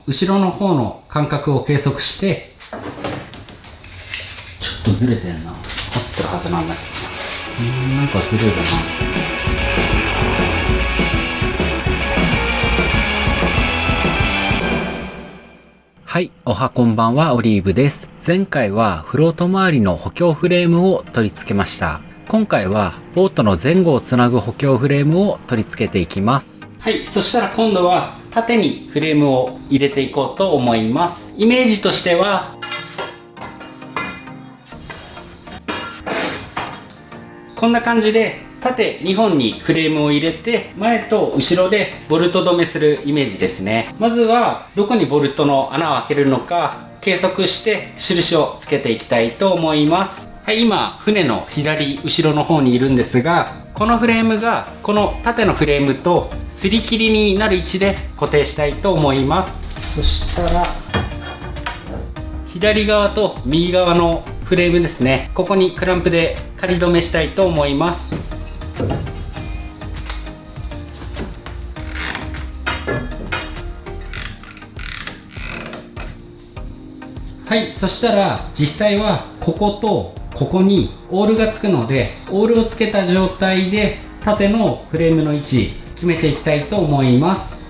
後ろの方の間隔を計測して、ちょっとずれてんな。合ってるはずなんだけどな。なんかずれるな。はい、おはこんばんは、オリーブです。前回はフロート周りの補強フレームを取り付けました。今回はボートの前後をつなぐ補強フレームを取り付けていきます。はい、そしたら今度は縦にフレームを入れていこうと思います。イメージとしては、こんな感じで縦2本にフレームを入れて、前と後ろでボルト止めするイメージですね。まずはどこにボルトの穴を開けるのか計測して印をつけていきたいと思います。はい、今船の左後ろの方にいるんですが、このフレームがこの縦のフレームと擦り切りになる位置で固定したいと思います。そしたら左側と右側のフレームですね、ここにクランプで仮止めしたいと思います。はい、そしたら実際はこことここにオールがつくので、オールをつけた状態で縦のフレームの位置決めていきたいと思います。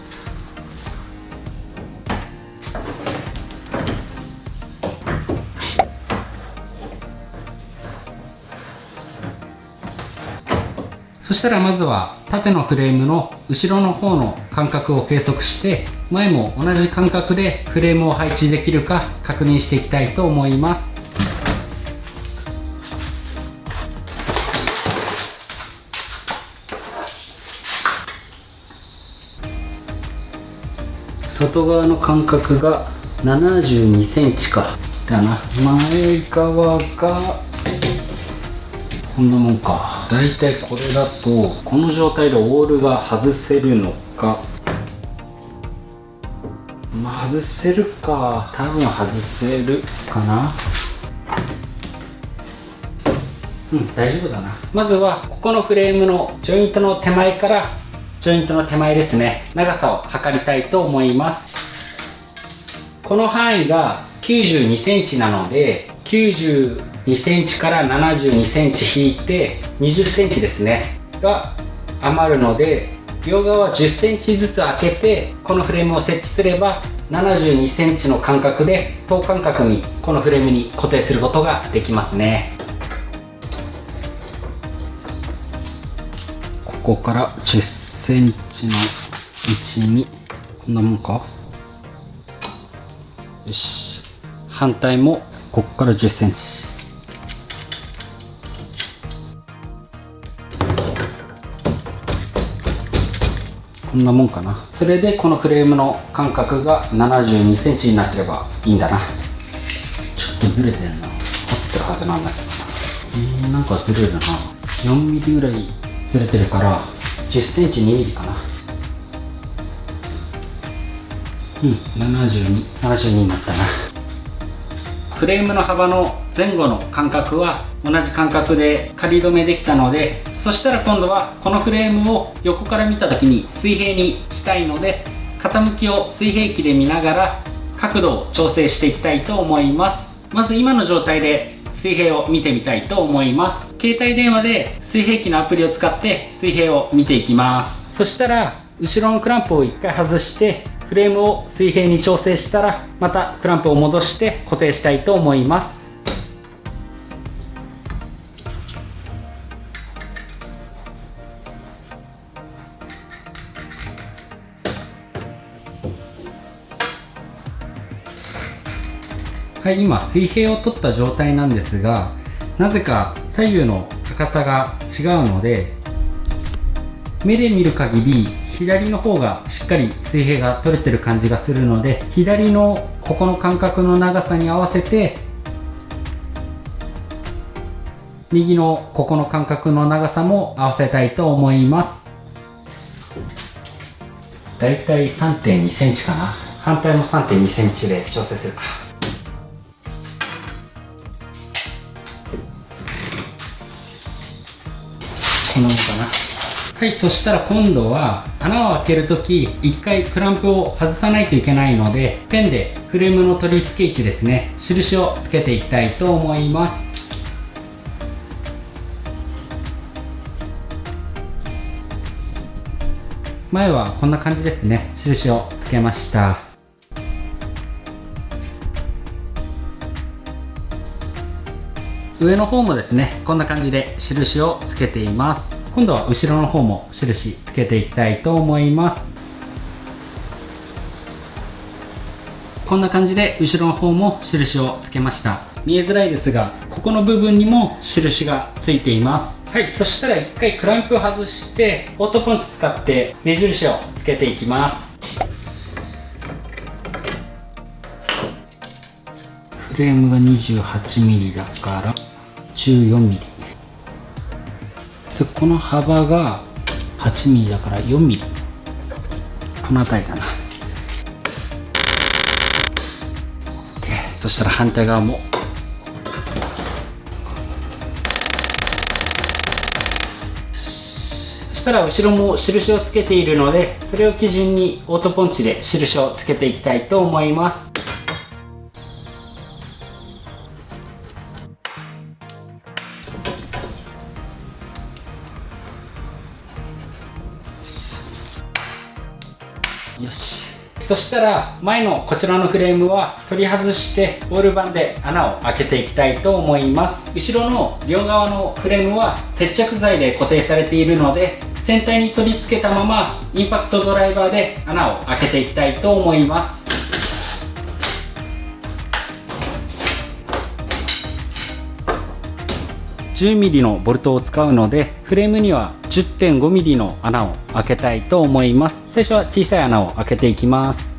そしたらまずは縦のフレームの後ろの方の間隔を計測して、前も同じ間隔でフレームを配置できるか確認していきたいと思います。外側の間隔が72センチかだな。前側がこんなもんか。だいたいこれだとこの状態でオールが外せるのか、まあ外せるか、多分外せるかな。大丈夫だな。まずはここのフレームのジョイントの手前からジョイントの手前ですね、長さを測りたいと思います。この範囲が92センチなので、92センチから72センチ引いて20センチですねが余るので、両側10センチずつ開けてこのフレームを設置すれば72センチの間隔で等間隔にこのフレームに固定することができますね。ここから10センチの位置にこんなもんか。よし、反対もここから10センチ。こんなもんかな。それでこのフレームの間隔が72センチになってればいいんだな。ちょっとずれてんな。合ってるはずなんだけどな。なんかずれるな。4ミリぐらいずれてるから10センチ2ミリかな。72になったな。フレームの幅の前後の間隔は同じ間隔で仮止めできたので、そしたら今度はこのフレームを横から見た時に水平にしたいので、傾きを水平器で見ながら角度を調整していきたいと思います。まず今の状態で水平を見てみたいと思います。携帯電話で水平器のアプリを使って水平を見ていきます。そしたら後ろのクランプを1回外してフレームを水平に調整したら、またクランプを戻して固定したいと思います。はい、今水平を取った状態なんですが、なぜか左右の高さが違うので、目で見る限り左の方がしっかり水平が取れてる感じがするので、左のここの間隔の長さに合わせて右のここの間隔の長さも合わせたいと思います。だいたい 3.2 センチかな。反対も 3.2 センチで調整するか。こんなもんかな。はい、そしたら今度は穴を開けるとき一回クランプを外さないといけないので、ペンでフレームの取り付け位置ですね、印をつけていきたいと思います。前はこんな感じですね、印をつけました。上の方もですね、こんな感じで印をつけています。今度は後ろの方も印つけていきたいと思います。こんな感じで後ろの方も印をつけました。見えづらいですが、ここの部分にも印がついています。はい、そしたら一回クランプを外してオートポンチ使って目印をつけていきます。フレームが 28mm だから 14mm で、この幅が 8mm だから 4mm、 この辺りかな。そしたら反対側もそしたら後ろも印をつけているので、それを基準にオートポンチで印をつけていきたいと思います。よし。そしたら前のこちらのフレームは取り外してボール板で穴を開けていきたいと思います。後ろの両側のフレームは接着剤で固定されているので、先端に取り付けたままインパクトドライバーで穴を開けていきたいと思います。10mm のボルトを使うので、フレームには 10.5mm の穴を開けたいと思います。最初は小さい穴を開けていきます。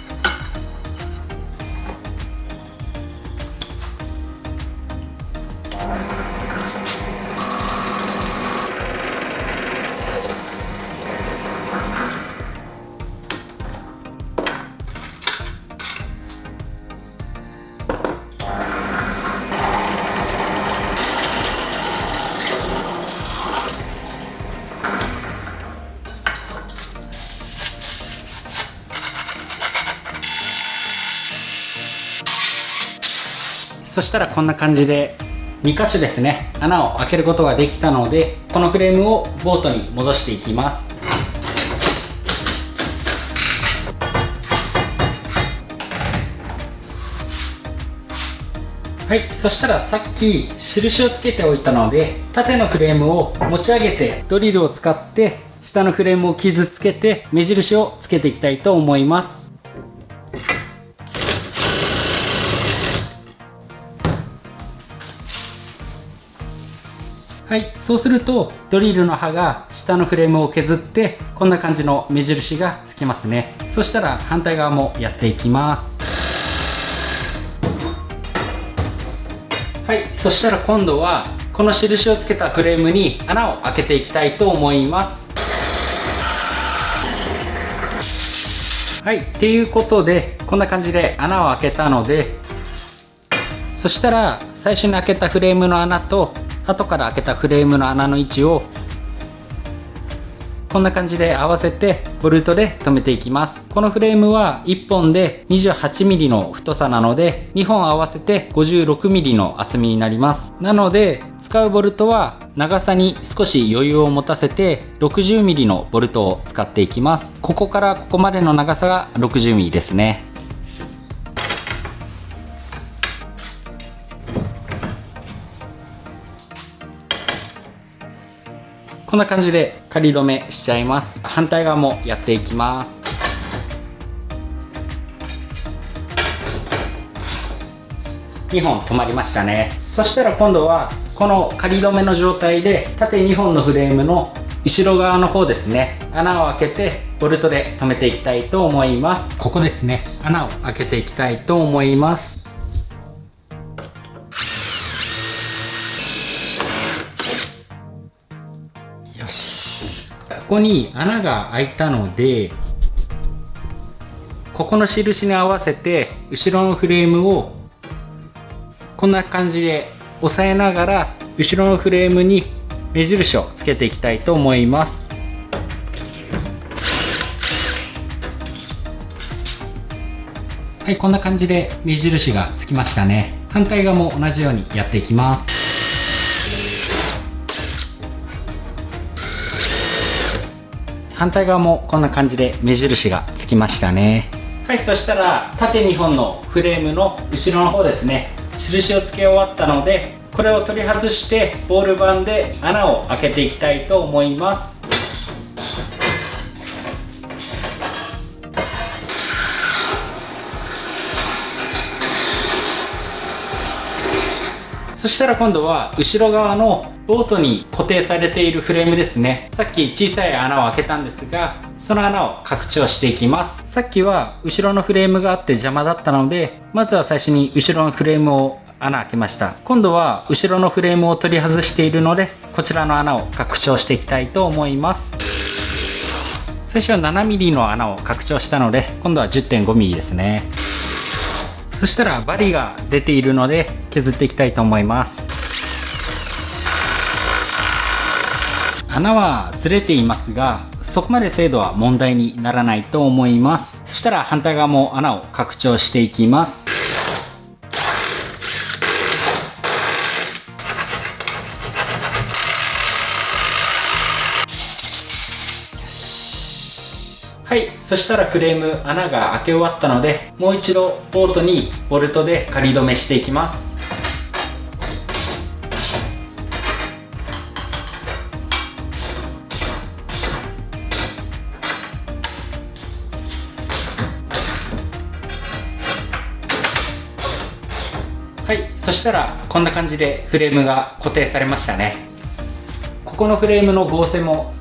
そしたらこんな感じで2箇所ですね、穴を開けることができたので、このフレームをボートに戻していきます。はい、そしたらさっき印をつけておいたので、縦のフレームを持ち上げてドリルを使って下のフレームを傷つけて目印をつけていきたいと思います。はい、そうするとドリルの刃が下のフレームを削ってこんな感じの目印がつきますね。そしたら反対側もやっていきます。はい、そしたら今度はこの印をつけたフレームに穴を開けていきたいと思います。はい、っていうことでこんな感じで穴を開けたので、そしたら最初に開けたフレームの穴と後から開けたフレームの穴の位置をこんな感じで合わせてボルトで留めていきます。このフレームは1本で 28mm の太さなので2本合わせて 56mm の厚みになります。なので使うボルトは長さに少し余裕を持たせて 60mm のボルトを使っていきます。ここからここまでの長さが 60mm ですね。こんな感じで仮止めしちゃいます。反対側もやっていきます。2本止まりましたね。そしたら今度はこの仮止めの状態で縦2本のフレームの後ろ側の方ですね、穴を開けてボルトで留めていきたいと思います。ここですね、穴を開けていきたいと思います。ここに穴が開いたので、ここの印に合わせて後ろのフレームをこんな感じで押さえながら後ろのフレームに目印をつけていきたいと思います。はい、こんな感じで目印がつきましたね。反対側も同じようにやっていきます。反対側もこんな感じで目印がつきましたね。はい、そしたら縦2本のフレームの後ろの方ですね、印をつけ終わったので、これを取り外してボール板で穴を開けていきたいと思います。そしたら今度は後ろ側のボートに固定されているフレームですね。さっき小さい穴を開けたんですが、その穴を拡張していきます。さっきは後ろのフレームがあって邪魔だったので、まずは最初に後ろのフレームを穴開けました。今度は後ろのフレームを取り外しているので、こちらの穴を拡張していきたいと思います。最初は 7mm の穴を拡張したので、今度は 10.5mm ですね。そしたらバリが出ているので削っていきたいと思います。穴はずれていますが、そこまで精度は問題にならないと思います。そしたら反対側も穴を拡張していきます。はい、そしたらフレーム穴が開け終わったので、もう一度ボートにボルトで仮止めしていきます。はい、そしたらこんな感じでフレームが固定されましたね。ここのフレームの合成も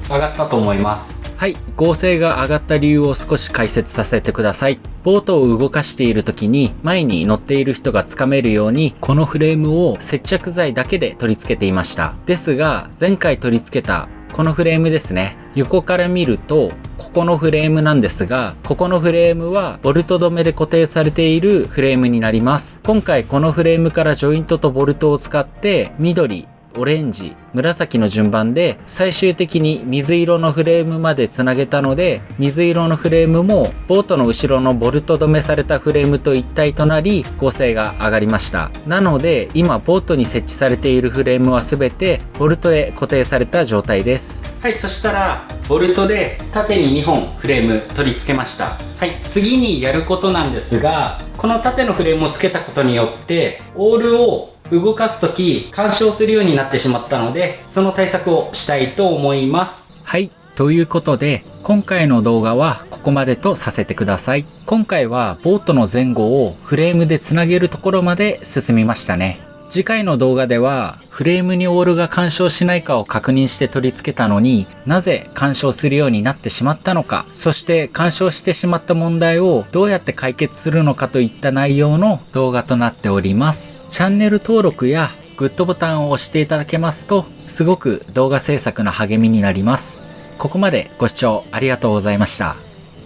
上がったと思います。はい、合成が上がった理由を少し解説させてください。ボートを動かしている時に前に乗っている人がつかめるように、このフレームを接着剤だけで取り付けていました。ですが、前回取り付けたこのフレームですね。横から見ると、ここのフレームなんですが、ここのフレームはボルト止めで固定されているフレームになります。今回このフレームからジョイントとボルトを使って緑、オレンジ、紫の順番で最終的に水色のフレームまでつなげたので、水色のフレームもボートの後ろのボルト止めされたフレームと一体となり合成が上がりました。なので今ボートに設置されているフレームは全てボルトで固定された状態です。はい、そしたらボルトで縦に2本フレーム取り付けました。はい、次にやることなんですが、この縦のフレームを付けたことによってオールを動かすとき干渉するようになってしまったので、その対策をしたいと思います。はい。ということで、今回の動画はここまでとさせてください。今回はボートの前後をフレームでつなげるところまで進みましたね。次回の動画ではフレームにオールが干渉しないかを確認して取り付けたのになぜ干渉するようになってしまったのか、そして干渉してしまった問題をどうやって解決するのかといった内容の動画となっております。チャンネル登録やグッドボタンを押していただけますとすごく動画制作の励みになります。ここまでご視聴ありがとうございました。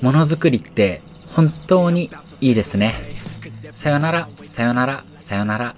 ものづくりって本当にいいですね。さよなら、さよなら、さよなら。